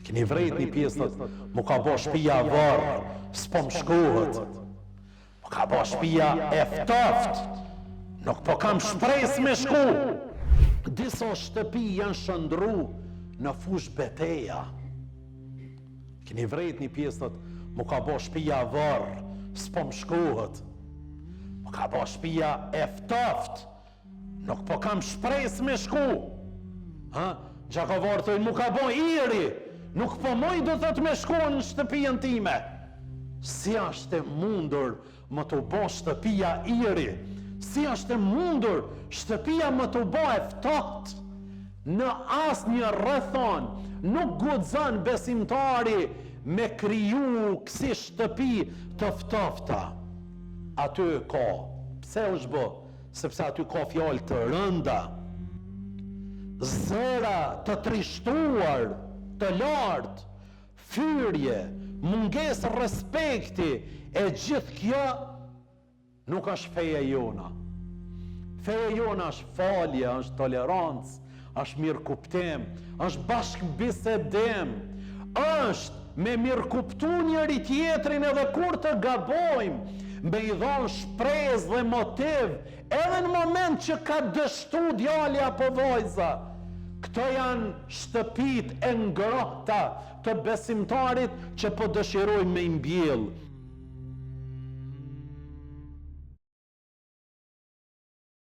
Keni vrejt një pjesë të mu ka bo shpia varë, s'po më shkohet. Mu ka bo shpia e ftoft, nuk po kam shpres me shku. Disa shtëpi janë shëndru në fush beteja. Keni vrejt një pjesë të mu ka bo shpia varë, s'po më shkohet. Mu ka bo shpia e ftoft, nuk po kam shpres me shku. Gjakavarë thëjnë, mu ka bo iri, nuk po moj do thët me shku në shtëpijën time. Si ashtë e mundur më të bo shtëpia iri, si ashtë e mundur shtëpia më të bo e ftoft. Në as një rrethon nuk guxon besimtari me kriju kësi shtëpi të ftofta. Aty ka, pse është bë? Sepse aty ka fjalë të rënda, zëra të trishtuar, të lartë, fyrje, munges respekti, e gjithë kjo nuk është feja jona. Feja jona është falje, është tolerancë, është mirë kuptim, është bashkë bisedim, është me mirë kuptu njëri tjetrin edhe kur të gabojmë, me i dhonë shprez dhe motiv, edhe në moment që ka dështu djali apo vajza. Këto janë shtëpit e ngrohta të besimtarit që po dëshirojmë me imbjell.